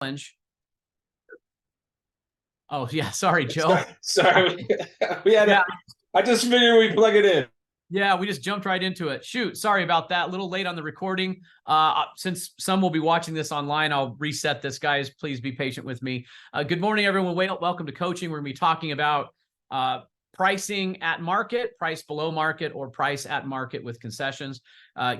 challenge. Oh yeah, sorry, Joe. Sorry, we had Yeah, I just figured we'd plug it in. yeah, we just jumped right into it. Shoot, sorry about that. A little late on the recording. Since some will be watching this online, I'll reset this, guys. Please be patient with me. Good morning, everyone. Welcome to coaching. We're going to be talking about pricing at market, price below market, or price at market with concessions.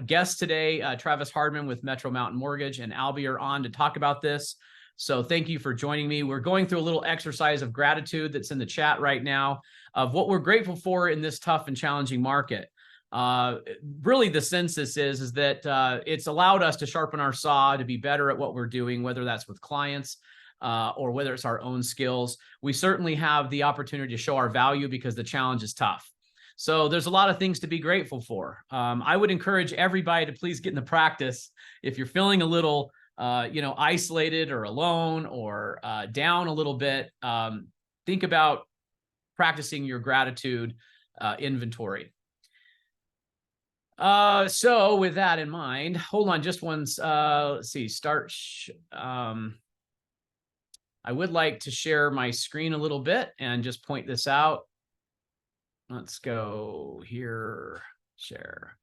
Guests today, Travis Hardman with Metro Mountain Mortgage and Albie are on to talk about this. So thank you for joining me. We're going through a little exercise of gratitude that's in the chat right now of what we're grateful for in this tough and challenging market. Really the census is that it's allowed us to sharpen our saw to be better at what we're doing, whether that's with clients or whether it's our own skills. We certainly have the opportunity to show our value because the challenge is tough. So there's a lot of things to be grateful for. I would encourage everybody to please get in the practice. If you're feeling a little isolated or alone or down a little bit, think about practicing your gratitude inventory. So with that in mind, hold on just once. Let's see, I would like to share my screen a little bit and just point this out. Let's go here, share.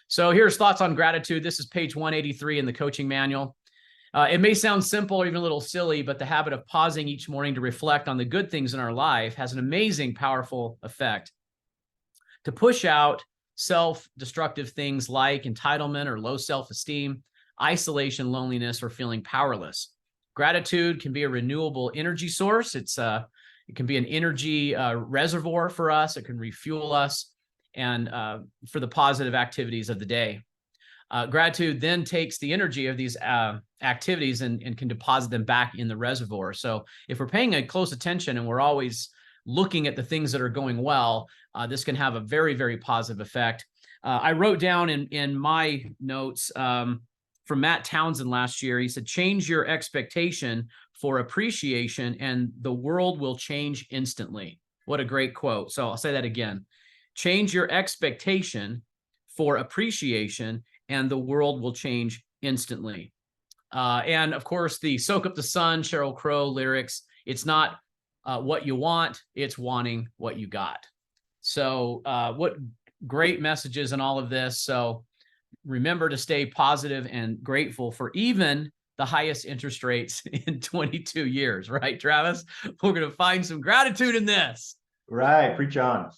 So here's thoughts on gratitude. This is page 183 in the coaching manual. It may sound simple or even a little silly, but the habit of pausing each morning to reflect on the good things in our life has an amazing, powerful effect to push out self-destructive things like entitlement or low self-esteem, isolation, loneliness, or feeling powerless. Gratitude can be a renewable energy source. It can be an energy reservoir for us. It can refuel us and for the positive activities of the day. Gratitude then takes the energy of these activities and can deposit them back in the reservoir. So if we're paying a close attention and we're always looking at the things that are going well, this can have a very, very positive effect. I wrote down in my notes from Matt Townsend last year. He said, change your expectation for appreciation and the world will change instantly. What a great quote. So I'll say that again. Change your expectation for appreciation and the world will change instantly. And of course, the Soak Up the Sun, Sheryl Crow lyrics, it's not what you want, it's wanting what you got. So what great messages in all of this. So remember to stay positive and grateful for even the highest interest rates in 22 years, right, Travis? We're going to find some gratitude in this. Right, preach on.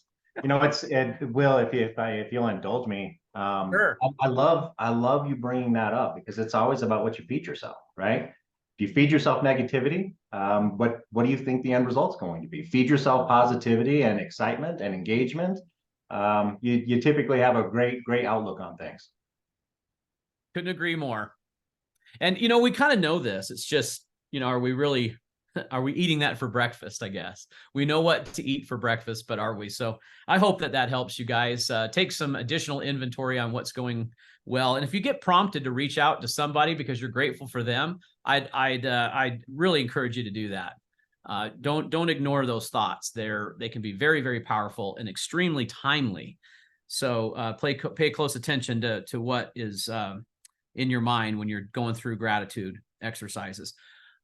Will, if you'll indulge me, Sure. I love you bringing that up because it's always about what you feed yourself, right? If you feed yourself negativity, what do you think the end result's going to be? Feed yourself positivity and excitement and engagement. You typically have a great outlook on things. Couldn't agree more. And we kind of know this. It's just, are we eating that for breakfast? I guess we know what to eat for breakfast, but are we? So I hope that helps you guys take some additional inventory on what's going well. And if you get prompted to reach out to somebody because you're grateful for them, I'd really encourage you to do that. Don't ignore those thoughts. They can be very, very powerful and extremely timely. So pay close attention to what is in your mind when you're going through gratitude exercises.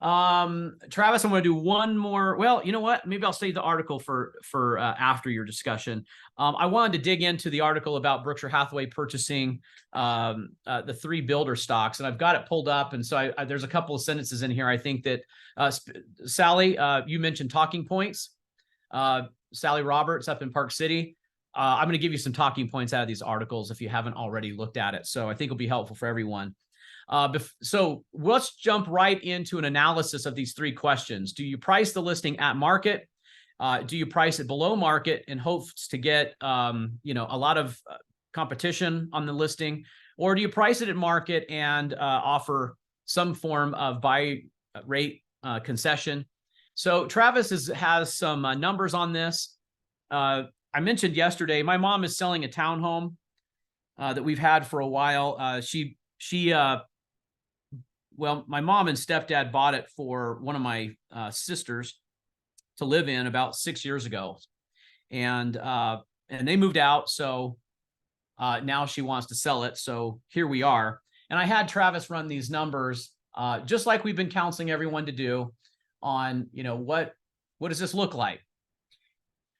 Travis, I'm going to do one more. Well, you know what? Maybe I'll save the article for after your discussion. I wanted to dig into the article about Berkshire Hathaway purchasing the 3 builder stocks, and I've got it pulled up. And so there's a couple of sentences in here. I think that Sally, you mentioned talking points. Sally Roberts up in Park City. I'm going to give you some talking points out of these articles if you haven't already looked at it. So I think it'll be helpful for everyone. So let's jump right into an analysis of these 3 questions. Do you price the listing at market? Do you price it below market in hopes to get a lot of competition on the listing? Or do you price it at market and offer some form of buy rate concession? So Travis has some numbers on this. I mentioned yesterday, my mom is selling a townhome that we've had for a while. My mom and stepdad bought it for one of my sisters to live in about 6 years ago. And they moved out. So now she wants to sell it. So here we are. And I had Travis run these numbers just like we've been counseling everyone to do on, what does this look like?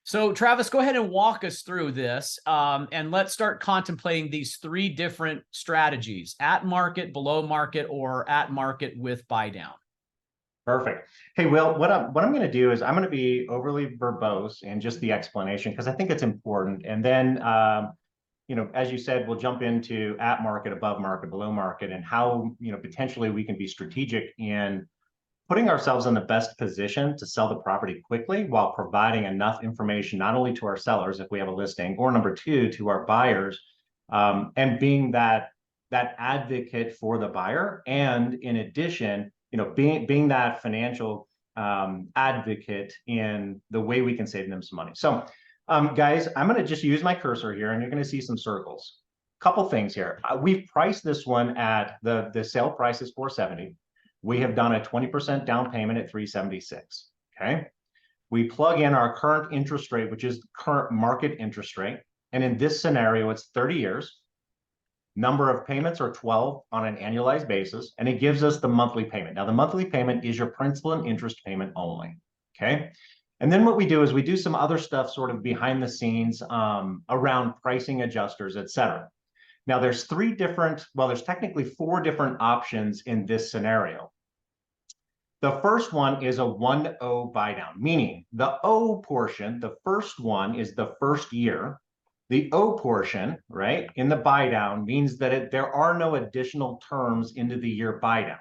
So Travis, go ahead and walk us through this, and let's start contemplating these 3 different strategies: at market, below market, or at market with buy down. Perfect. Hey, Will, what I'm going to do is I'm going to be overly verbose in just the explanation because I think it's important. And then, as you said, we'll jump into at market, above market, below market, and how, potentially we can be strategic in putting ourselves in the best position to sell the property quickly while providing enough information, not only to our sellers if we have a listing, or number 2, to our buyers, and being that advocate for the buyer. And in addition, being that financial advocate in the way we can save them some money. So guys, I'm going to just use my cursor here and you're going to see some circles. Couple things here. We've priced this one at the sale price is $470. We have done a 20% down payment at $376. Okay. We plug in our current interest rate, which is current market interest rate. And in this scenario, it's 30 years. Number of payments are 12 on an annualized basis, and it gives us the monthly payment. Now, the monthly payment is your principal and interest payment only. Okay. And then what we do is we do some other stuff sort of behind the scenes around pricing adjusters, et cetera. Now, there's there's technically 4 different options in this scenario. The first one is a 1-0 buy down, meaning the O portion, the first one is the first year. The O portion, right, in the buy down means that there are no additional terms into the year buy down.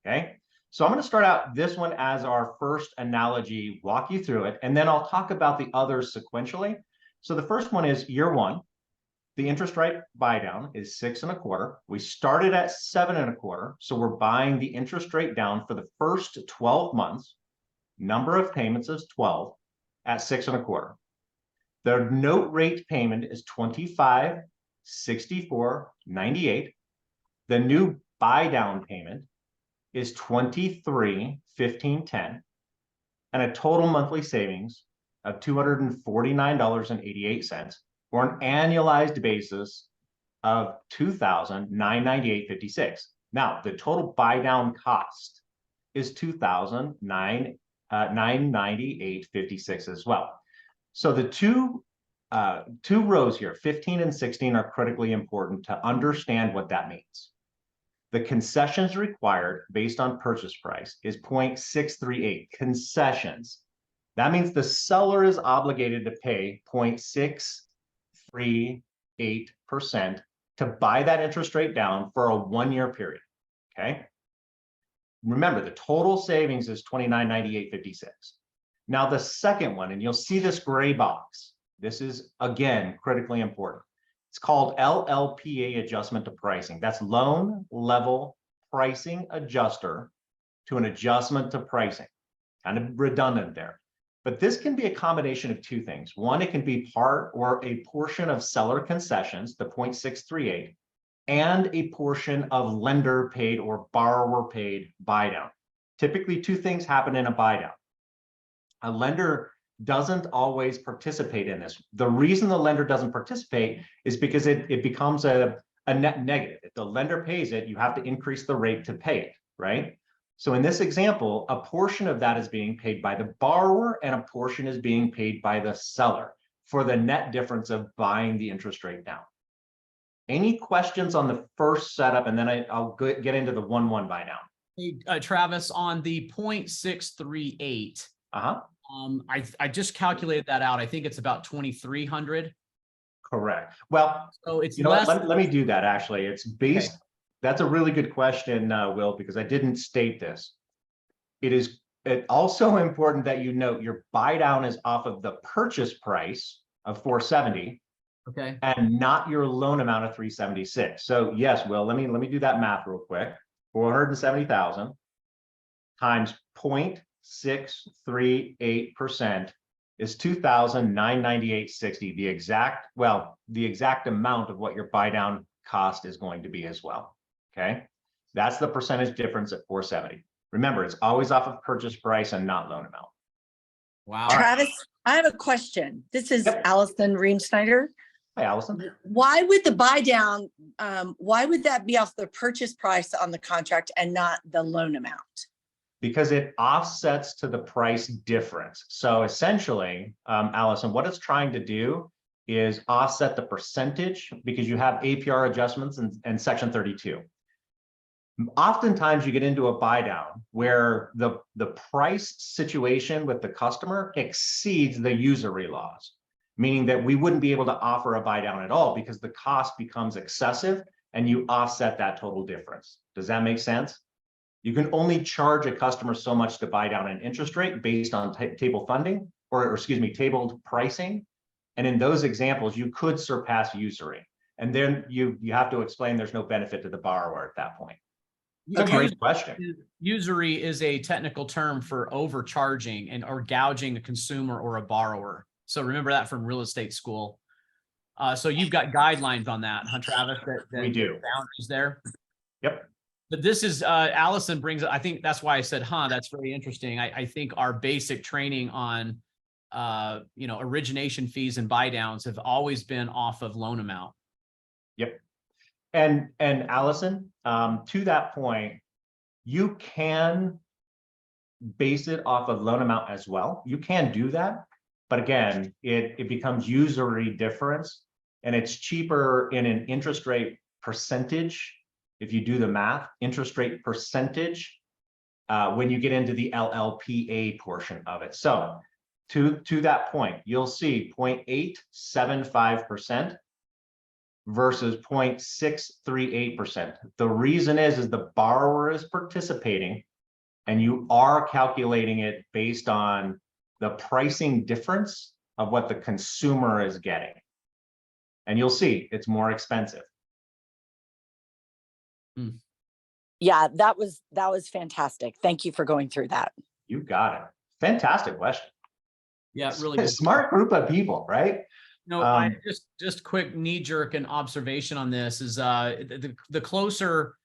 Okay. So I'm going to start out this one as our first analogy, walk you through it, and then I'll talk about the others sequentially. So the first one is year 1. The interest rate buy down is 6.25. We started at 7.25. So we're buying the interest rate down for the first 12 months. Number of payments is 12 at 6.25. The note rate payment is $25.64.98. The new buy down payment is $23.15.10, and a total monthly savings of $249.88, or an annualized basis of $2,998.56. Now, the total buy down cost is $2,998.56 as well. So the two rows here, 15 and 16, are critically important to understand what that means. The concessions required based on purchase price is 0.638 concessions. That means the seller is obligated to pay 0.638% to buy that interest rate down for a 1-year period. Okay. Remember, the total savings is $29.98.56. Now, the second one, and you'll see this gray box. This is, again, critically important. It's called LLPA adjustment to pricing. That's loan level pricing adjuster to an adjustment to pricing. Kind of redundant there. But this can be a combination of 2 things. One, it can be part or a portion of seller concessions, the 0.638, and a portion of lender paid or borrower paid buy down. Typically, 2 things happen in a buy down. A lender doesn't always participate in this. The reason the lender doesn't participate is because it becomes a net negative. If the lender pays it, you have to increase the rate to pay it, right? So in this example, a portion of that is being paid by the borrower and a portion is being paid by the seller for the net difference of buying the interest rate down. Any questions on the first setup? And then I'll get into the 1-1 buy down. Hey, Travis, on the 0.638, I just calculated that out. I think it's about 2,300. Correct. Well, so it's less. Let me do that. Actually, it's based. Okay. That's a really good question, Will, because I didn't state this. It's also important that you note your buy down is off of the purchase price of $470, okay, and not your loan amount of $376. So yes, Will, let me do that math real quick. 470,000 times 0.638% is $2,998.60. The exact amount of what your buy down cost is going to be as well. Okay, that's the percentage difference at 470. Remember, it's always off of purchase price and not loan amount. Wow. Travis, I have a question. This is Yep. Allison Reemsnyder. Hi, Allison. Why would the buy down, why would that be off the purchase price on the contract and not the loan amount? Because it offsets to the price difference. So essentially, Allison, what it's trying to do is offset the percentage because you have APR adjustments in section 32. Oftentimes you get into a buy down where the price situation with the customer exceeds the usury laws, meaning that we wouldn't be able to offer a buy down at all because the cost becomes excessive and you offset that total difference. Does that make sense? You can only charge a customer so much to buy down an interest rate based on table funding or excuse me, tabled pricing. And in those examples, you could surpass usury. And then you have to explain there's no benefit to the borrower at that point. It's a great question. Usury is a technical term for overcharging and or gouging a consumer or a borrower. So remember that from real estate school. So you've got guidelines on that, huh, Travis? That We do. Boundaries there. Yep. But this is Allison brings. I think that's why I said, "Huh, that's very interesting." I think our basic training on, origination fees and buy downs have always been off of loan amount. Yep. And Allison, to that point, you can base it off of loan amount as well. You can do that, but again, it becomes usury difference, and it's cheaper in an interest rate percentage. If you do the math, interest rate percentage, when you get into the LLPA portion of it. So to that point, you'll see 0.875% versus 0.638%. The reason is the borrower is participating and you are calculating it based on the pricing difference of what the consumer is getting. And you'll see it's more expensive. Yeah, that was fantastic. Thank you for going through that. You got it. Fantastic question. Yeah, really good. Smart group of people, right? No, I just quick knee jerk and observation on this is the closer.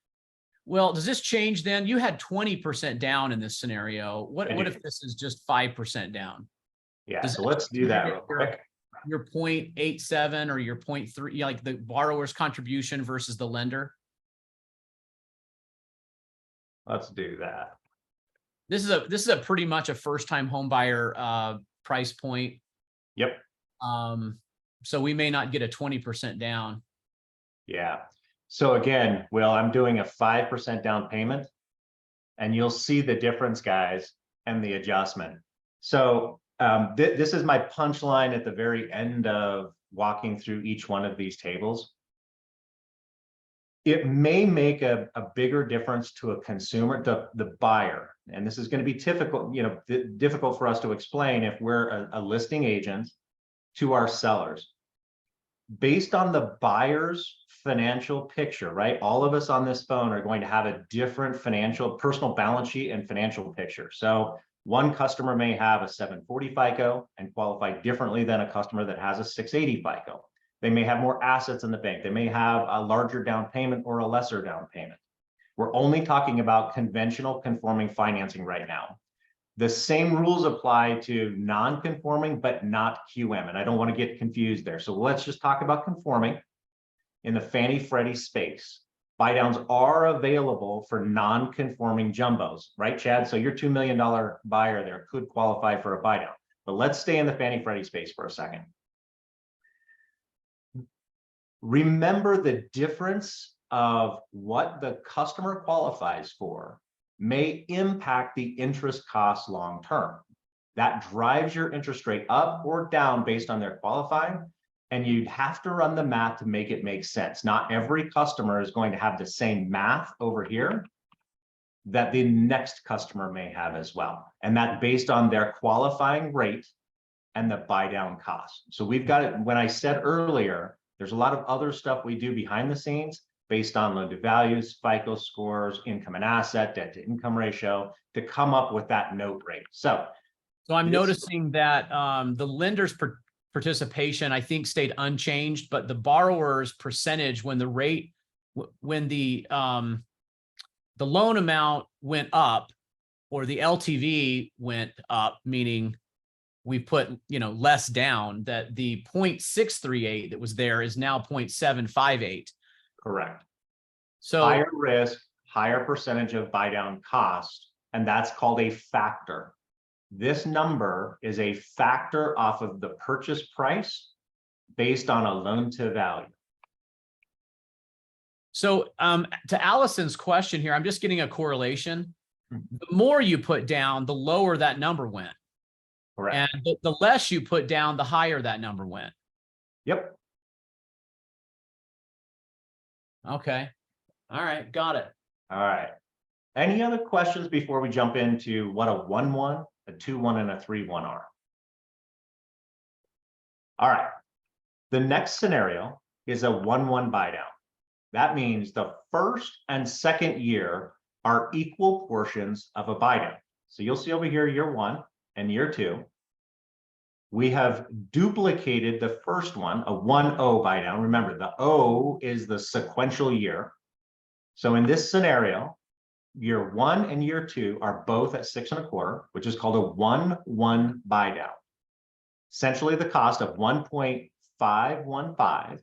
Well, does this change then? You had 20% down in this scenario. What if this is just 5% down? Yeah, so let's do that real quick. Your 0.87 or your 0.3, like the borrower's contribution versus the lender. Let's do that. This is a pretty much a first time home buyer price point. Yep. So we may not get a 20% down. Yeah. So again, Will, I'm doing a 5% down payment and you'll see the difference, guys, and the adjustment. So this is my punchline at the very end of walking through each one of these tables. It may make a bigger difference to a consumer, the buyer, and this is going to be difficult, difficult for us to explain if we're a listing agent to our sellers. Based on the buyer's financial picture, right? All of us on this phone are going to have a different personal balance sheet and financial picture. So one customer may have a 740 FICO and qualify differently than a customer that has a 680 FICO. They may have more assets in the bank. They may have a larger down payment or a lesser down payment. We're only talking about conventional conforming financing right now. The same rules apply to non-conforming, but not QM. And I don't want to get confused there. So let's just talk about conforming in the Fannie Freddie space. Buy downs are available for non-conforming jumbos, right, Chad? So your $2 million buyer there could qualify for a buy down. But let's stay in the Fannie Freddie space for a second. Remember the difference of what the customer qualifies for may impact the interest costs long term. That drives your interest rate up or down based on their qualifying, and you'd have to run the math to make it make sense. Not every customer is going to have the same math over here that the next customer may have as well, and that's based on their qualifying rate and the buy down cost. So we've got it. When I said earlier, there's a lot of other stuff we do behind the scenes based on loan to values, FICO scores, income and asset, debt to income ratio to come up with that note rate. So I'm noticing that the lender's participation, I think, stayed unchanged, but the borrower's percentage when the rate, when the loan amount went up or the LTV went up, meaning we put, less down, that the 0.638 that was there is now 0.758. Correct. So Higher risk, higher percentage of buy down cost, and that's called a factor. This number is a factor off of the purchase price based on a loan to value. So to Allison's question here, I'm just getting a correlation. Mhm. The more you put down, the lower that number went. Correct. And the less you put down, the higher that number went. Yep. Okay. All right. Got it. All right. Any other questions before we jump into what a 1-1, a 2-1, and a 3-1 are? All right. The next scenario is a 1-1 buy down. That means the first and second year are equal portions of a buy down. So you'll see over here year 1 and year 2. We have duplicated the first one, a 1-0 buy down. Remember, the O is the sequential year. So in this scenario, year 1 and year 2 are both at 6 1/4, which is called a 1-1 buy down. Essentially, the cost of 1.515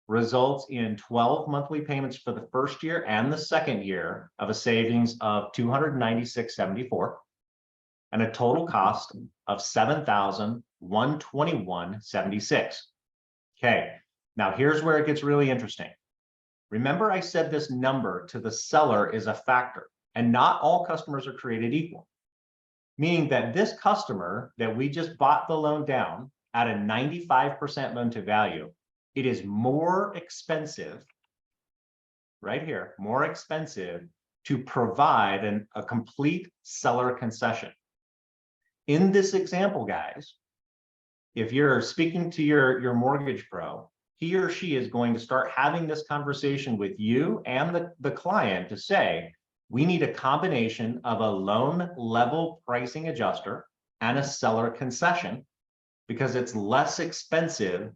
results in 12 monthly payments for the first year and the second year of a savings of $296.74 and a total cost of $7,121.76. Okay, now here's where it gets really interesting. Remember, I said this number to the seller is a factor, and not all customers are created equal. Meaning that this customer that we just bought the loan down at a 95% loan to value, it is more expensive, right here, more expensive to provide a complete seller concession. In this example, guys, if you're speaking to your mortgage pro, he or she is going to start having this conversation with you and the client to say, we need a combination of a loan level pricing adjuster and a seller concession because it's less expensive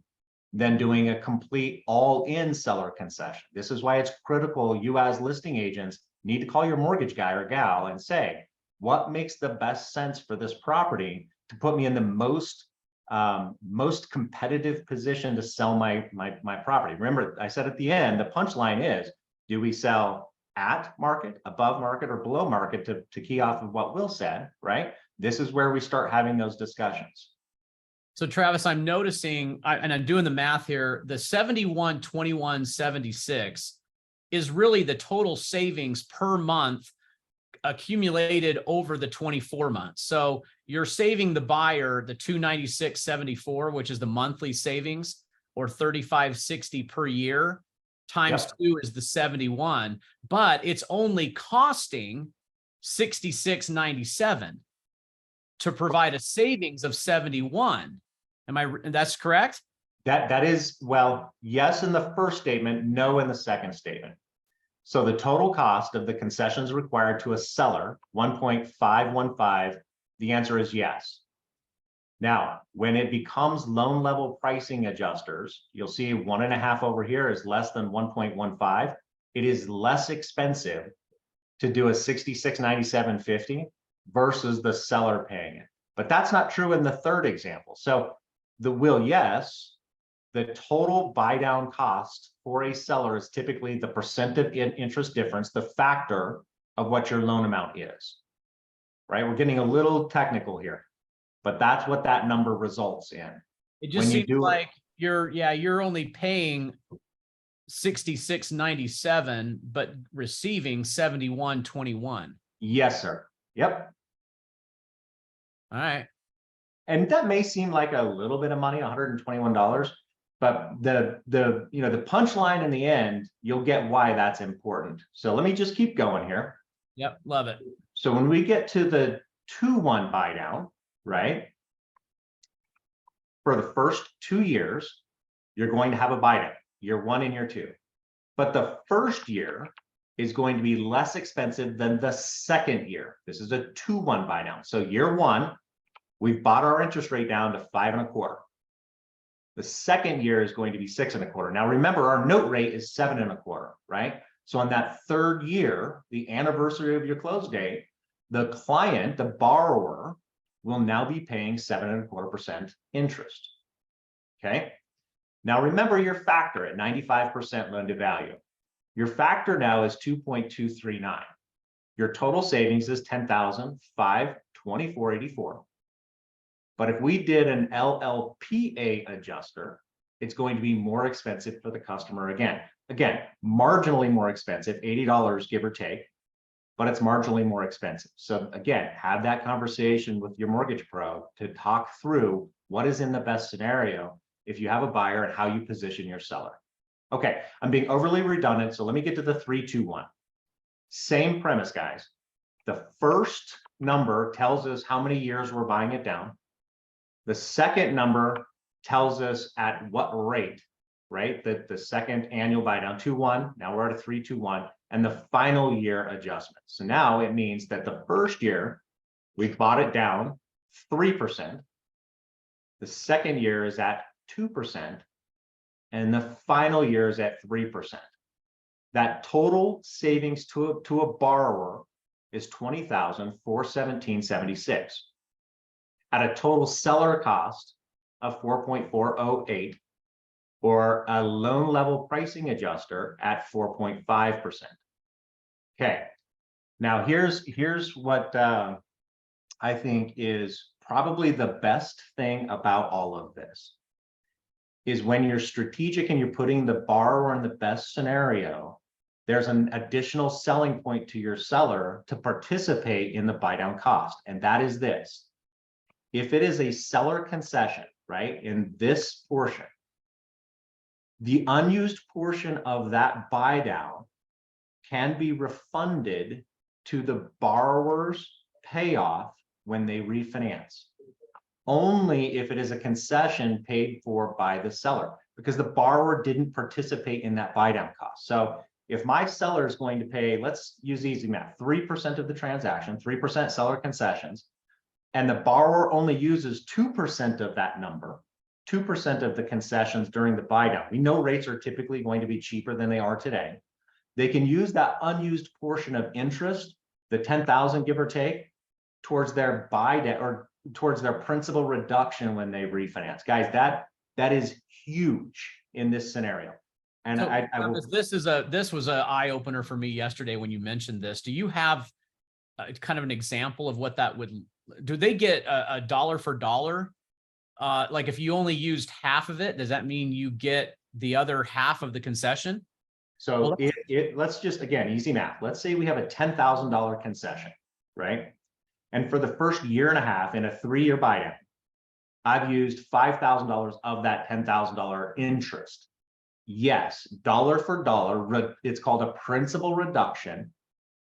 than doing a complete all-in seller concession. This is why it's critical you as listing agents need to call your mortgage guy or gal and say, what makes the best sense for this property to put me in the most competitive position to sell my property. Remember, I said at the end, the punchline is, do we sell at market, above market, or below market to key off of what Will said, right? This is where we start having those discussions. So Travis, I'm noticing, and I'm doing the math here, the 71, 21, 76 is really the total savings per month accumulated over the 24 months. So you're saving the buyer the $296.74, which is the monthly savings, or $35.60 per year, times 2 is the 71, but it's only costing $66.97 to provide a savings of 71. That's correct? That is, well, yes in the first statement, no in the second statement. So the total cost of the concessions required to a seller, 1.515, the answer is yes. Now, when it becomes loan level pricing adjusters, you'll see 1.5 over here is less than 1.15. It is less expensive to do a $66.97.50 versus the seller paying it. But that's not true in the third example. So the Will, yes, the total buy down cost for a seller is typically the percent of interest difference, the factor of what your loan amount is, right? We're getting a little technical here, but that's what that number results in. It just seems like you're only paying $66.97, but receiving $71.21. Yes, sir. Yep. All right. And that may seem like a little bit of money, $121, but the punchline in the end, you'll get why that's important. So let me just keep going here. Yep, love it. So when we get to the 2-1 buy down, right? For the first 2 years, you're going to have a buy down, year 1 and year 2. But the first year is going to be less expensive than the second year. This is a 2-1 buy down. So year 1, we've bought our interest rate down to 5 1/4. The second year is going to be 6 1/4. Now remember, our note rate is 7 1/4, right? So on that third year, the anniversary of your close date, the client, the borrower, will now be paying 7.25% interest. Okay. Now remember your factor at 95% loan to value. Your factor now is 2.239. Your total savings is $10,524.84. But if we did an LLPA adjuster, it's going to be more expensive for the customer again. Again, marginally more expensive, $80 give or take, but it's marginally more expensive. So again, have that conversation with your mortgage pro to talk through what is in the best scenario if you have a buyer and how you position your seller. Okay, I'm being overly redundant, so let me get to the 3, 2, 1. Same premise, guys. The first number tells us how many years we're buying it down. The second number tells us at what rate, right? The second annual buy down, 2-1. Now we're at a 3-2-1, and the final year adjustment. So now it means that the first year we bought it down 3%. The second year is at 2%, and the final year is at 3%. That total savings to a borrower is $20,417.76 at a total seller cost of 4.408, or a loan level pricing adjuster at 4.5%. Okay, now here's what I think is probably the best thing about all of this is when you're strategic and you're putting the borrower in the best scenario, there's an additional selling point to your seller to participate in the buy down cost. And that is this: if it is a seller concession, right, in this portion, the unused portion of that buy down can be refunded to the borrower's payoff when they refinance, only if it is a concession paid for by the seller, because the borrower didn't participate in that buy down cost. So if my seller is going to pay, let's use easy math, 3% of the transaction, 3% seller concessions, and the borrower only uses 2% of that number, 2% of the concessions during the buy down. We know rates are typically going to be cheaper than they are today. They can use that unused portion of interest, the 10,000 give or take, towards their buy down or towards their principal reduction when they refinance. Guys, that is huge in this scenario. And so, I will, this was an eye opener for me yesterday when you mentioned this. Do you have kind of an example of what that would? Do they get a dollar for dollar? Like if you only used half of it, does that mean you get the other half of the concession? so let's just, again, easy math. Let's say we have a $10,000 concession, right? And for the first year and a half in a 3-year buy down, I've used $5,000 of that $10,000 interest. Yes, dollar for dollar, it's called a principal reduction.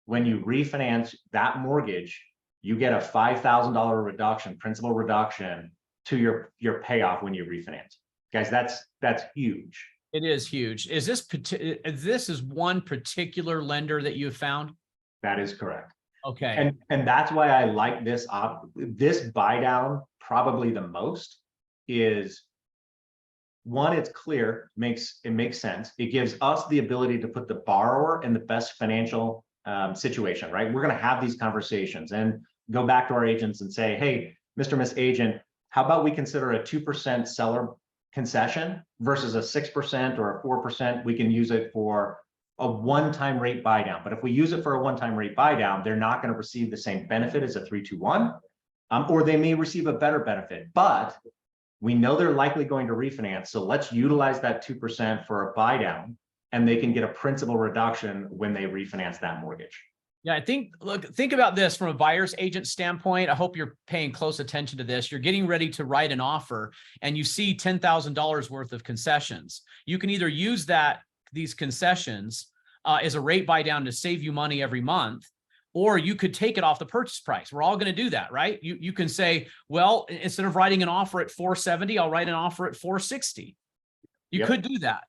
When you refinance that mortgage, you get a $5,000 reduction, principal reduction to your payoff when you refinance. Guys, that's huge. It is huge. Is this is one particular lender that you have found? That is correct. Okay. And that's why I like this buy down probably the most. Is one, it's clear, it makes sense. It gives us the ability to put the borrower in the best financial situation, right? We're going to have these conversations and go back to our agents and say, hey, Mr. Miss Agent, how about we consider a 2% seller concession versus a 6% or a 4%? We can use it for a one-time rate buy down. But if we use it for a one-time rate buy down, they're not going to receive the same benefit as a 3-2-1, or they may receive a better benefit. But we know they're likely going to refinance, so let's utilize that 2% for a buy down, and they can get a principal reduction when they refinance that mortgage. Yeah, think about this from a buyer's agent standpoint. I hope you're paying close attention to this. You're getting ready to write an offer and you see $10,000 worth of concessions. You can either use these concessions as a rate buy down to save you money every month, or you could take it off the purchase price. We're all going to do that, right? You can say, well, instead of writing an offer at $470, I'll write an offer at $460. You could do that,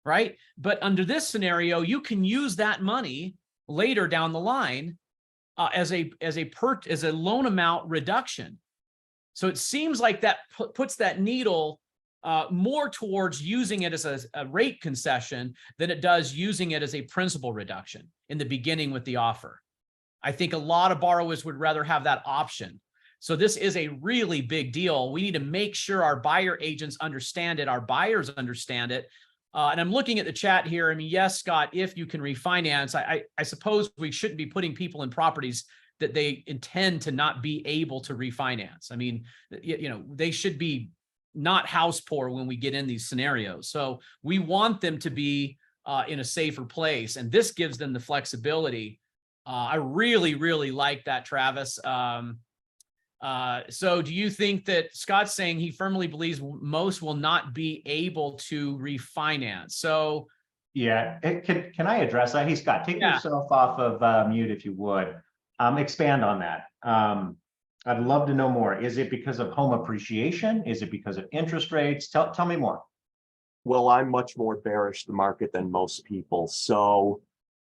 right? But under this scenario, you can use that money later down the line as a loan amount reduction. So it seems like that puts that needle more towards using it as a rate concession than it does using it as a principal reduction in the beginning with the offer. I think a lot of borrowers would rather have that option. So this is a really big deal. We need to make sure our buyer agents understand it, our buyers understand it. And I'm looking at the chat here. I mean, yes, Scott, if you can refinance, I suppose we shouldn't be putting people in properties that they intend to not be able to refinance. I mean, you know, they should be not house poor when we get in these scenarios. So we want them to be in a safer place. And this gives them the flexibility. I really, really like that, Travis. So do you think that Scott's saying he firmly believes most will not be able to refinance? So Yeah, can I address that? Hey, Scott, take Yeah. yourself off of mute if you would. Expand on that. I'd love to know more. Is it because of home appreciation? Is it because of interest rates? Tell me more. Well, I'm much more bearish the market than most people. So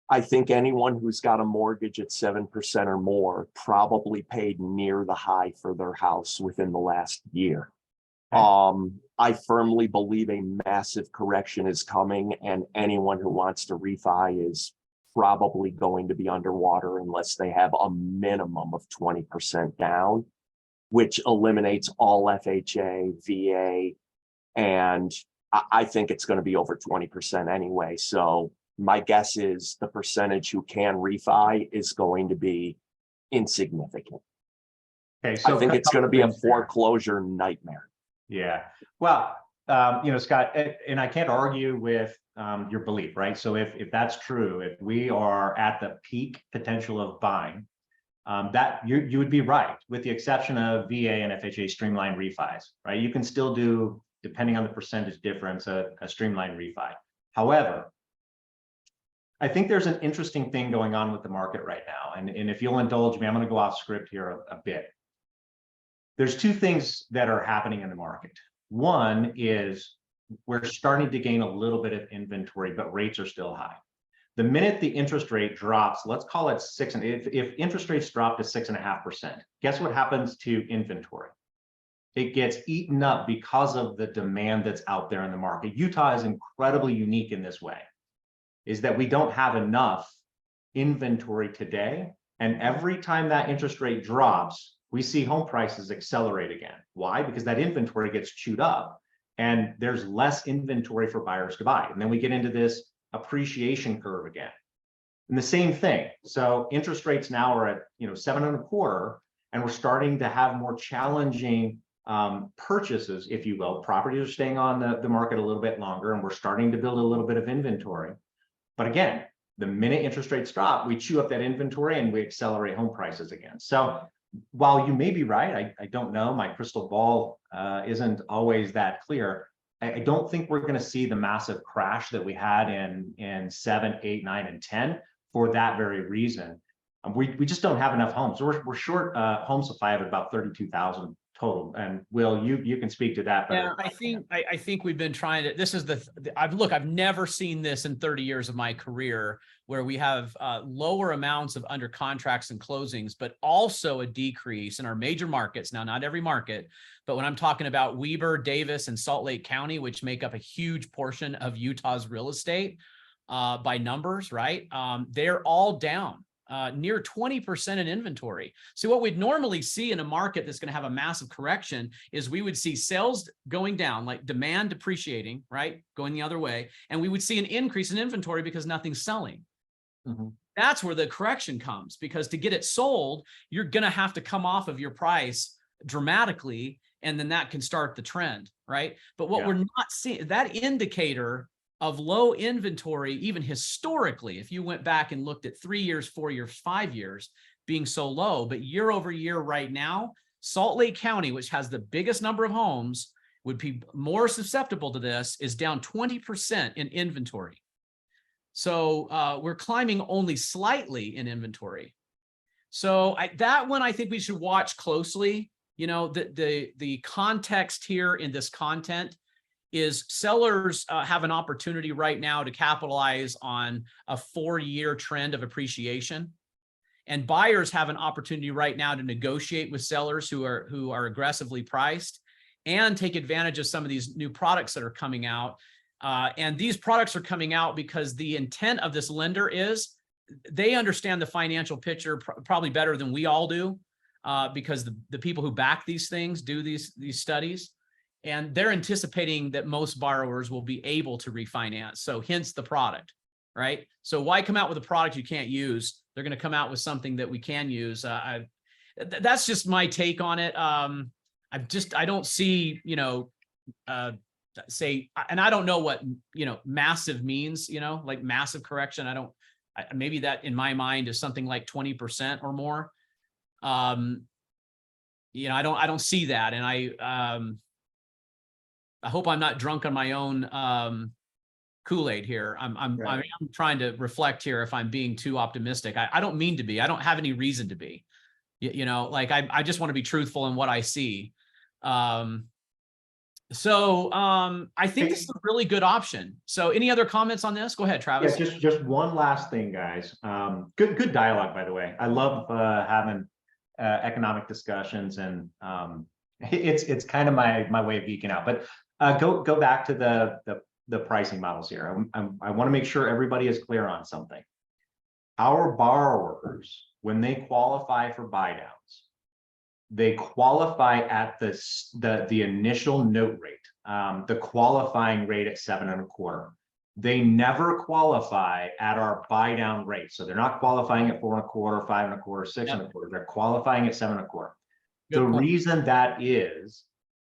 I think anyone who's got a mortgage at 7% or more probably paid near the high for their house within the last year. Okay. I firmly believe a massive correction is coming, and anyone who wants to refi is probably going to be underwater unless they have a minimum of 20% down, which eliminates all FHA, VA, and I think it's going to be over 20% anyway. So my guess is the percentage who can refi is going to be insignificant. Okay, so I think it's going to be a things there. foreclosure nightmare. Yeah, well, you know, Scott, and I can't argue with your belief, right? So if that's true, if we are at the peak potential of buying, that you would be right, with the exception of VA and FHA streamlined refis, right? You can still do, depending on the percentage difference, a streamlined refi. However, I think there's an interesting thing going on with the market right now, and if you'll indulge me, I'm going to go off script here a bit. There's two things that are happening in the market. One is we're starting to gain a little bit of inventory, but rates are still high. The minute the interest rate drops, let's call it if interest rates drop to 6.5%, guess what happens to inventory? It gets eaten up because of the demand that's out there in the market. Utah is incredibly unique in this way, is that we don't have enough inventory today. And every time that interest rate drops, we see home prices accelerate again. Why? Because that inventory gets chewed up and there's less inventory for buyers to buy. And then we get into this appreciation curve again. And the same thing. So interest rates now are at 7.25, and we're starting to have more challenging purchases, if you will. Properties are staying on the market a little bit longer, and we're starting to build a little bit of inventory. But again, the minute interest rates drop, we chew up that inventory and we accelerate home prices again. So while you may be right, I don't know, my crystal ball isn't always that clear. I don't think we're going to see the massive crash that we had in 7, 8, 9, and 10 for that very reason. We just don't have enough homes. We're short home supply of about 32,000 total. And Will, you can speak to that better. Yeah, I think we've been trying to, this is I've never seen this in 30 years of my career, where we have lower amounts of under contracts and closings, but also a decrease in our major markets. Now, not every market, but when I'm talking about Weber, Davis, and Salt Lake County, which make up a huge portion of Utah's real estate by numbers, right? They're all down. Near 20% in inventory. So what we'd normally see in a market that's going to have a massive correction is we would see sales going down, like demand depreciating, right? Going the other way. And we would see an increase in inventory because nothing's selling. Mm-hmm. That's where the correction comes, because to get it sold, you're going to have to come off of your price dramatically. And then that can start the trend, right? But what we're not seeing, that indicator of low inventory, even historically, if you went back and looked at 3 years, 4 years, 5 years being so low, but year over year right now, Salt Lake County, which has the biggest number of homes, would be more susceptible to this, is down 20% in inventory. So we're climbing only slightly in inventory. So that one, I think we should watch closely. You know, the context here in this content is sellers have an opportunity right now to capitalize on a 4-year trend of appreciation. And buyers have an opportunity right now to negotiate with sellers who are aggressively priced and take advantage of some of these new products that are coming out. And these products are coming out because the intent of this lender is they understand the financial picture probably better than we all do. because the people who back these things do these studies, and they're anticipating that most borrowers will be able to refinance. So hence the product, right? So why come out with a product you can't use? They're going to come out with something that we can use. That's just my take on it. I don't see, say, and I don't know what, massive means, like massive correction. Maybe that in my mind is something like 20% or more. I don't see that. And I hope I'm not drunk on my own Kool-Aid here. I'm trying to reflect here if I'm being too optimistic. I don't mean to be. I don't have any reason to be. I just want to be truthful in what I see. I think this is a really good option. So any other comments on this? Go ahead, Travis. Yeah, just one last thing, guys. Good dialogue, by the way. I love having economic discussions, and it's kind of my way of geeking out. But go back to the pricing models here. I want to make sure everybody is clear on something. Our borrowers, when they qualify for buy downs, they qualify at the initial note rate, the qualifying rate at 7.25. They never qualify at our buy down rate. So they're not qualifying at 4.25, 5.25, 6.25. They're qualifying at 7.25. The reason that is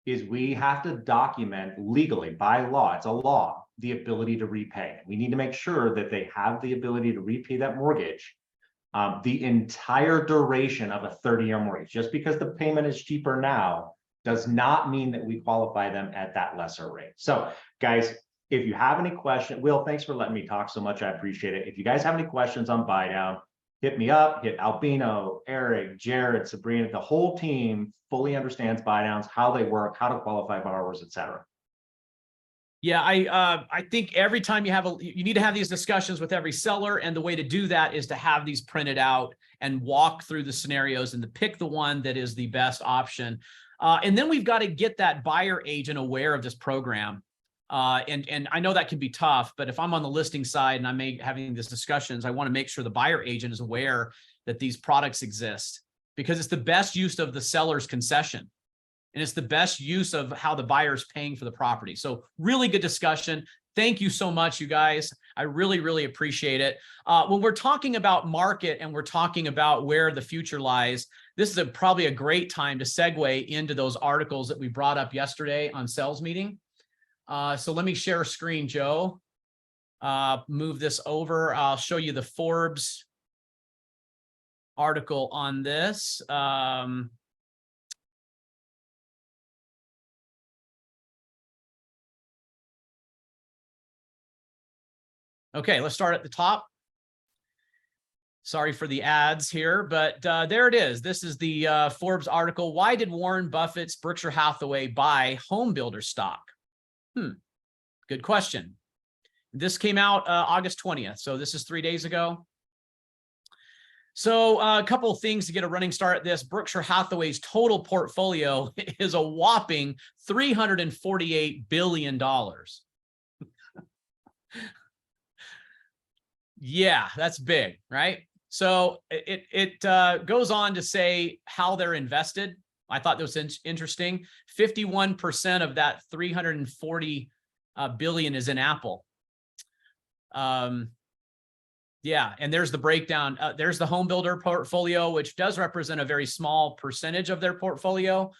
we have to document legally by law, it's a law, the ability to repay. We need to make sure that they have the ability to repay that mortgage the entire duration of a 30-year mortgage. Just because the payment is cheaper now does not mean that we qualify them at that lesser rate. So guys, if you have any questions, Will, thanks for letting me talk so much. I appreciate it. If you guys have any questions on buy down, hit me up, hit Albino, Eric, Jared, Sabrina. The whole team fully understands buy downs, how they work, how to qualify borrowers, etc. Yeah, I think every time you need to have these discussions with every seller, and the way to do that is to have these printed out and walk through the scenarios and to pick the one that is the best option. And then we've got to get that buyer agent aware of this program. And I know that can be tough, but if I'm on the listing side and I'm having these discussions, I want to make sure the buyer agent is aware that these products exist, because it's the best use of the seller's concession. And it's the best use of how the buyer's paying for the property. So really good discussion. Thank you so much, you guys. I really, really appreciate it. When we're talking about market and we're talking about where the future lies, this is probably a great time to segue into those articles that we brought up yesterday on Sales Meeting. So let me share a screen, Joe. Move this over. I'll show you the Forbes article on this. Okay, let's start at the top. Sorry for the ads here, but there it is. This is the Forbes article. Why did Warren Buffett's Berkshire Hathaway buy home builder stock? Good question. This came out August 20th. So this is 3 days ago. So a couple of things to get a running start at this. Berkshire Hathaway's total portfolio is a whopping $348 billion. Yeah, that's big, right? So it goes on to say how they're invested. I thought that was interesting. 51% of that 340 billion is in Apple. Yeah, and there's the breakdown. There's the home builder portfolio, which does represent a very small percentage of their portfolio.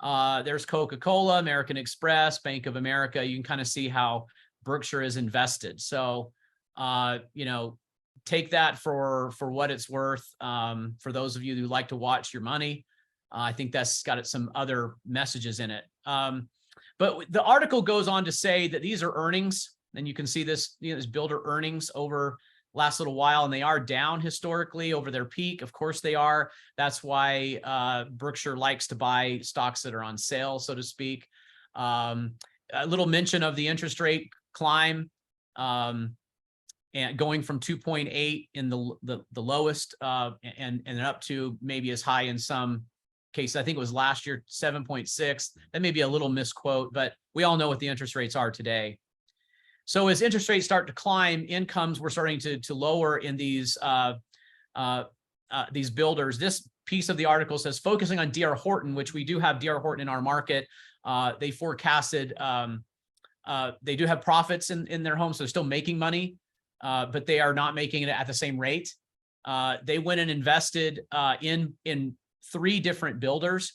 There's Coca-Cola, American Express, Bank of America. You can kind of see how Berkshire is invested. So take that for what it's worth. For those of you who like to watch your money, I think that's got some other messages in it. But the article goes on to say that these are earnings, and you can see this, this builder earnings over last little while, and they are down historically over their peak. Of course they are. That's why Berkshire likes to buy stocks that are on sale, so to speak. A little mention of the interest rate climb. And going from 2.8 in the lowest and up to maybe as high in some cases. I think it was last year, 7.6. That may be a little misquote, but we all know what the interest rates are today. So as interest rates start to climb, incomes were starting to lower in these builders. This piece of the article says, focusing on D.R. Horton, which we do have D.R. Horton in our market. They forecasted, they do have profits in their home, so they're still making money, but they are not making it at the same rate. They went and invested in 3 different builders.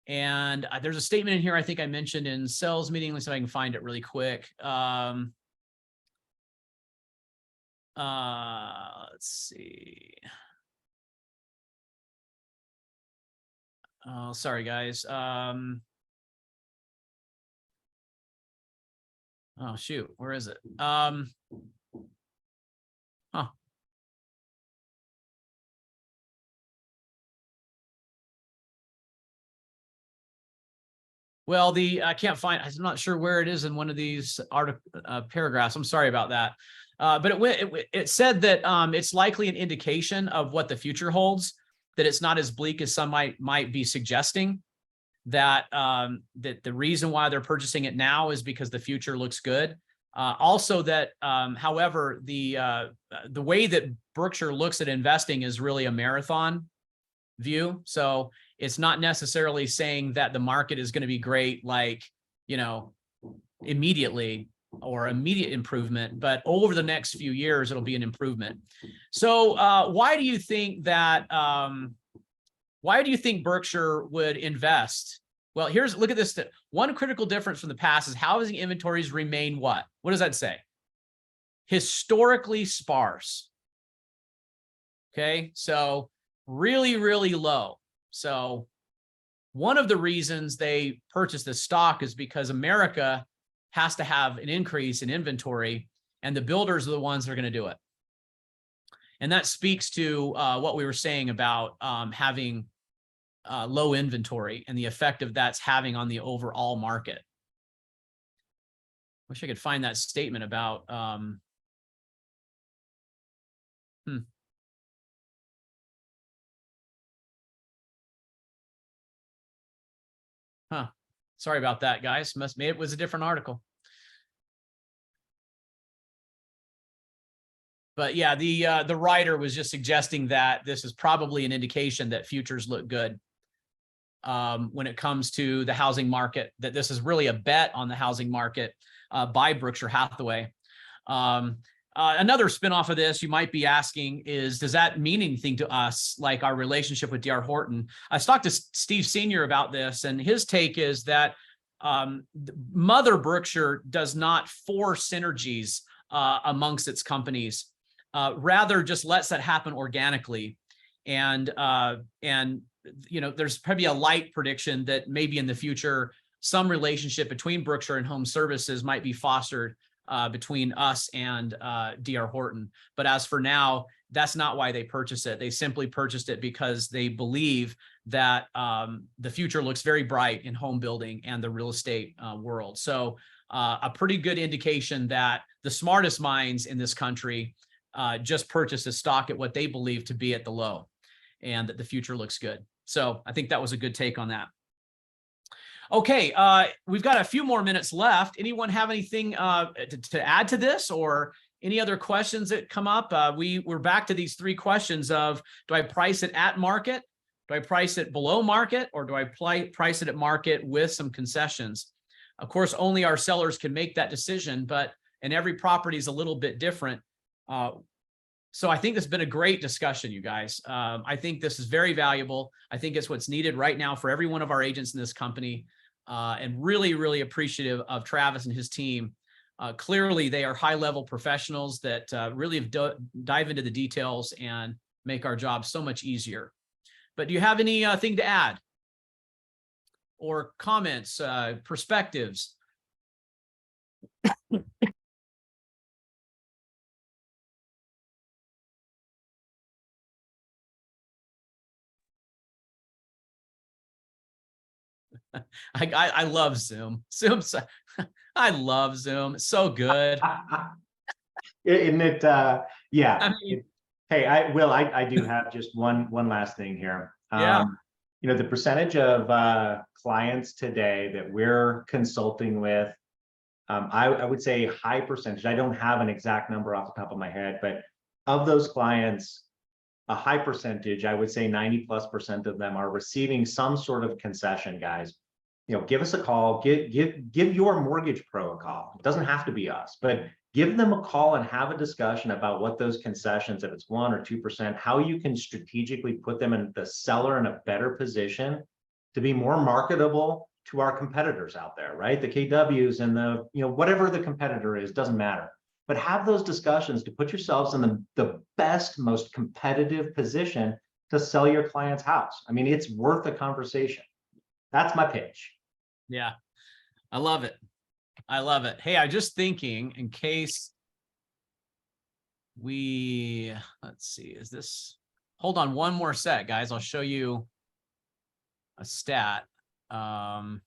And there's a statement in here I think I mentioned in sales meeting. Let's see if I can find it really quick. Let's see. Oh, sorry, guys. Oh, shoot. Where is it? Huh. Well, I can't find, I'm not sure where it is in one of these paragraphs. I'm sorry about that. But it said that it's likely an indication of what the future holds, that it's not as bleak as some might be suggesting, that that the reason why they're purchasing it now is because the future looks good. Also that, however, the way that Berkshire looks at investing is really a marathon view. So it's not necessarily saying that the market is going to be great, like, you know, immediately or immediate improvement, but over the next few years, it'll be an improvement. So why do you think that, why do you think Berkshire would invest? Well, look at this. One critical difference from the past is housing inventories remain what? What does that say? Historically sparse. Okay, so really, really low. So one of the reasons they purchased this stock is because America has to have an increase in inventory, and the builders are the ones that are going to do it. And that speaks to what we were saying about having low inventory and the effect of that's having on the overall market. Wish I could find that statement about Sorry about that, guys. It was a different article. But yeah, the writer was just suggesting that this is probably an indication that futures look good when it comes to the housing market, that this is really a bet on the housing market by Berkshire Hathaway. Another spinoff of this you might be asking is, does that mean anything to us, like our relationship with D.R. Horton? I talked to Steve Sr. about this, and his take is that Mother Berkshire does not force synergies amongst its companies, rather just lets that happen organically. And you know, there's probably a light prediction that maybe in the future, some relationship between Berkshire and Home Services might be fostered between us and D.R. Horton. But as for now, that's not why they purchased it. They simply purchased it because they believe that the future looks very bright in home building and the real estate world. So a pretty good indication that the smartest minds in this country just purchased a stock at what they believe to be at the low, and that the future looks good. So I think that was a good take on that. Okay, we've got a few more minutes left. Anyone have anything to add to this, or any other questions that come up? We're back to these 3 questions of, do I price it at market? Do I price it below market? Or do I price it at market with some concessions? Of course, only our sellers can make that decision, and every property is a little bit different. So I think this has been a great discussion, you guys. I think this is very valuable. I think it's what's needed right now for every one of our agents in this company. And really, really appreciative of Travis and his team. Clearly, they are high-level professionals that really dive into the details and make our job so much easier. But do you have anything to add? Or comments, perspectives? I love Zoom. I love Zoom. It's so good. Isn't it? Yeah. I mean, Hey, I do have just one last thing here. Yeah. You know, the percentage of clients today that we're consulting with, I would say high percentage. I don't have an exact number off the top of my head, but of those clients, a high percentage, I would say 90+% of them are receiving some sort of concession, guys. Give us a call, give your mortgage pro a call. It doesn't have to be us, but give them a call and have a discussion about what those concessions, if it's 1 or 2%, how you can strategically put them in the seller in a better position to be more marketable to our competitors out there, right? The KWs and the, whatever the competitor is, doesn't matter. But have those discussions to put yourselves in the best, most competitive position to sell your client's house. I mean, it's worth a conversation. That's my pitch. Yeah, I love it. I love it. Hey, I'm just thinking in case let's see, hold on one more sec, guys. I'll show you a stat. Can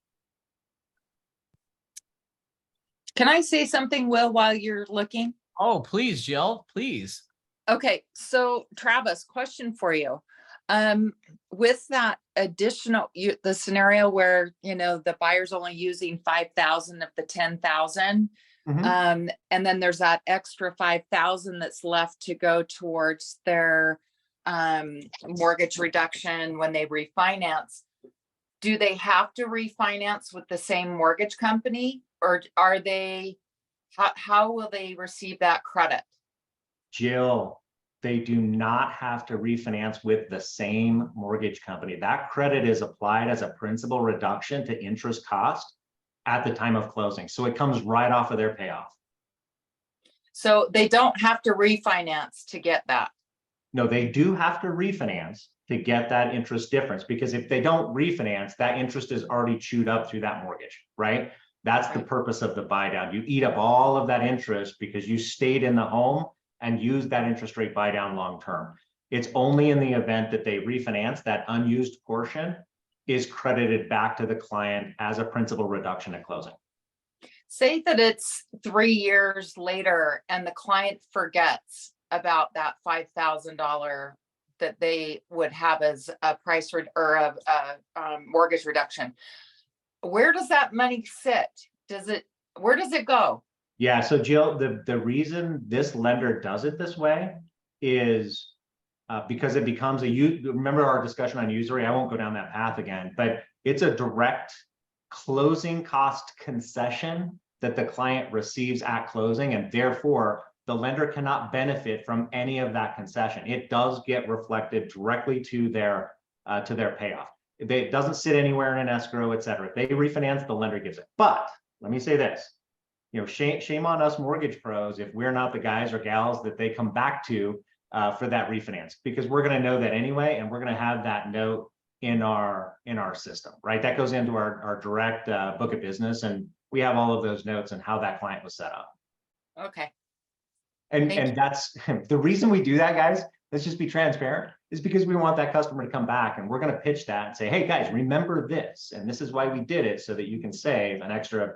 I say something, Will, while you're looking? Oh, please, Jill, please. Okay, so Travis, question for you. With that additional, the scenario where, the buyer's only using 5,000 of the 10,000, and then there's that extra 5,000 that's left to go towards their mortgage reduction when they refinance. Do they have to refinance with the same mortgage company, or are they, how will they receive that credit? Jill, they do not have to refinance with the same mortgage company. That credit is applied as a principal reduction to interest cost at the time of closing. So it comes right off of their payoff. So they don't have to refinance to get that. No, they do have to refinance to get that interest difference, because if they don't refinance, that interest is already chewed up through that mortgage, right? That's the purpose of the buy down. You eat up all of that interest because you stayed in the home and use that interest rate buy down long term. It's only in the event that they refinance, that unused portion is credited back to the client as a principal reduction at closing. Say that it's 3 years later and the client forgets about that $5,000 that they would have as a price or a mortgage reduction. Where does that money sit? Where does it go? Yeah, so Jill, the reason this lender does it this way is because it becomes remember our discussion on usury? I won't go down that path again, but it's a direct closing cost concession that the client receives at closing, and therefore the lender cannot benefit from any of that concession. It does get reflected directly to their payoff. It doesn't sit anywhere in an escrow, et cetera. If they refinance, the lender gives it. But let me say this, shame on us mortgage pros if we're not the guys or gals that they come back to for that refinance, because we're going to know that anyway, and we're going to have that note in our system, right? That goes into our direct book of business, and we have all of those notes and how that client was set up. Okay. And that's the reason we do that, guys. Let's just be transparent, is because we want that customer to come back, and we're going to pitch that and say, hey guys, remember this, and this is why we did it, so that you can save an extra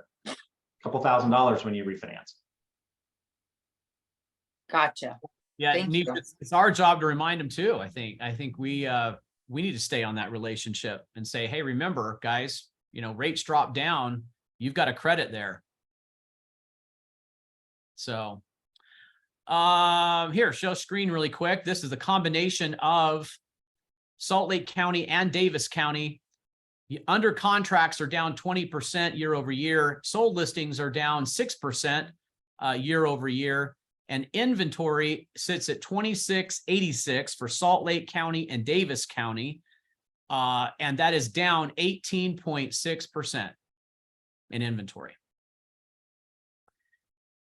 couple $1,000s when you refinance. Gotcha. Yeah, Thank you. it's our job to remind them too. I think we need to stay on that relationship and say, hey, remember guys, rates drop down, you've got a credit there. So here, show screen really quick. This is the combination of Salt Lake County and Davis County. Under contracts are down 20% year over year. Sold listings are down 6% year over year. And inventory sits at 2686 for Salt Lake County and Davis County. And that is down 18.6% in inventory.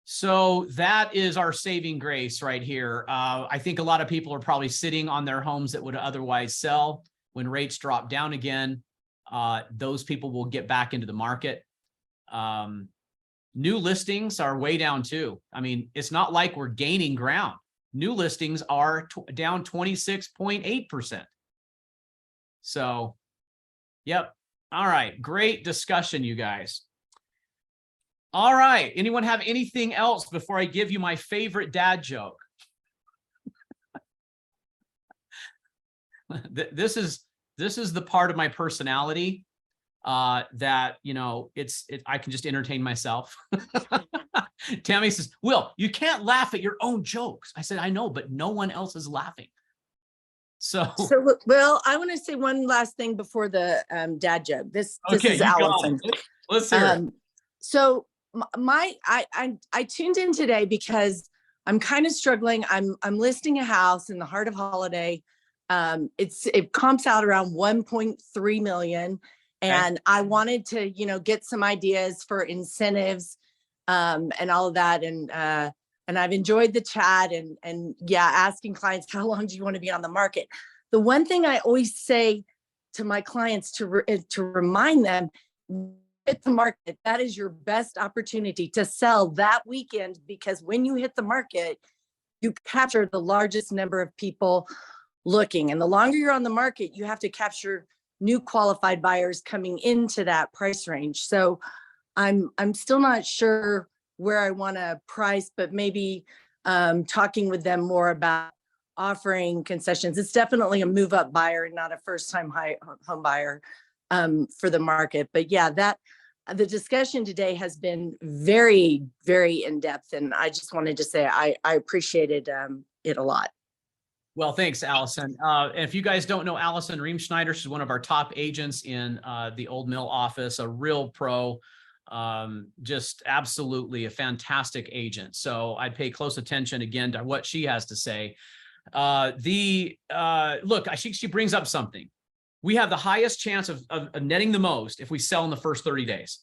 So that is our saving grace right here. I think a lot of people are probably sitting on their homes that would otherwise sell. When rates drop down again, those people will get back into the market. New listings are way down too. I mean, it's not like we're gaining ground. New listings are down 26.8%. So, yep. All right. Great discussion, you guys. All right. Anyone have anything else before I give you my favorite dad joke? This is the part of my personality that, I can just entertain myself. Tammy says, Will, you can't laugh at your own jokes. I said, I know, but no one else is laughing. So, So, well, I want to say one last thing before the dad joke. This okay, is you got Allison. it. Let's hear it. So I tuned in today because I'm kind of struggling. I'm listing a house in the heart of Holiday. It comps out around 1.3 million. And I wanted to, get some ideas for incentives and all of that. And I've enjoyed the chat and yeah, asking clients, how long do you want to be on the market? The one thing I always say to my clients to remind them, hit the market. That is your best opportunity to sell that weekend, because when you hit the market, you capture the largest number of people looking. And the longer you're on the market, you have to capture new qualified buyers coming into that price range. So I'm still not sure where I want to price, but maybe talking with them more about offering concessions. It's definitely a move up buyer, not a first time home buyer for the market. But yeah, the discussion today has been very, very in depth. And I just wanted to say I appreciated it a lot. Well, thanks, Allison. And if you guys don't know Allison Riemschneider, she's one of our top agents in the Old Mill office, a real pro, just absolutely a fantastic agent. So I'd pay close attention again to what she has to say. Look, she brings up something. We have the highest chance of netting the most if we sell in the first 30 days.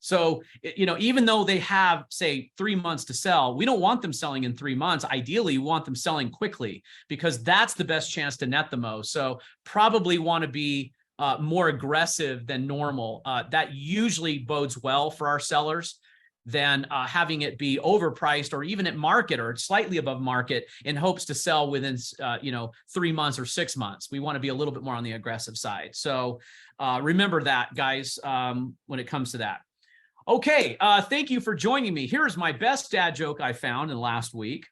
So, even though they have, say, 3 months to sell, we don't want them selling in 3 months. Ideally, we want them selling quickly because that's the best chance to net the most. So probably want to be more aggressive than normal. That usually bodes well for our sellers than having it be overpriced or even at market or slightly above market in hopes to sell within 3 months or 6 months. We want to be a little bit more on the aggressive side. So remember that, guys, when it comes to that. Okay, thank you for joining me. Here's my best dad joke I found in last week.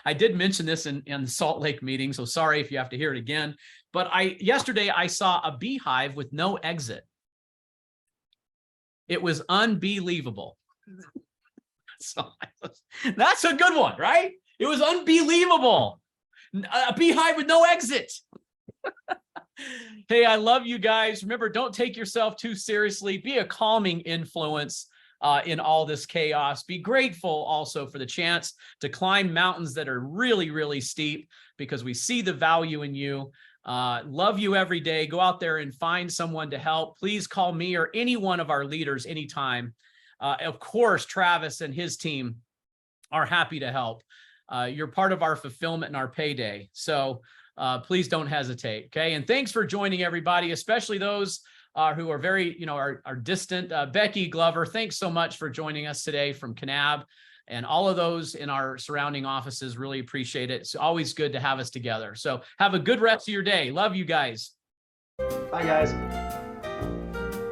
I did mention this in the Salt Lake meeting, so sorry if you have to hear it again. But yesterday I saw a beehive with no exit. It was unbelievable. So that's a good one, right? It was unbelievable. A beehive with no exit. Hey, I love you guys. Remember, don't take yourself too seriously. Be a calming influence in all this chaos. Be grateful also for the chance to climb mountains that are really, really steep, because we see the value in you. Love you every day. Go out there and find someone to help. Please call me or any one of our leaders anytime. Of course, Travis and his team are happy to help. You're part of our fulfillment and our payday. So please don't hesitate. Okay. And thanks for joining, everybody, especially those who are very, are distant. Becky Glover, thanks so much for joining us today from Kanab, and all of those in our surrounding offices. Really appreciate it. It's always good to have us together. So have a good rest of your day. Love you guys. Bye, guys.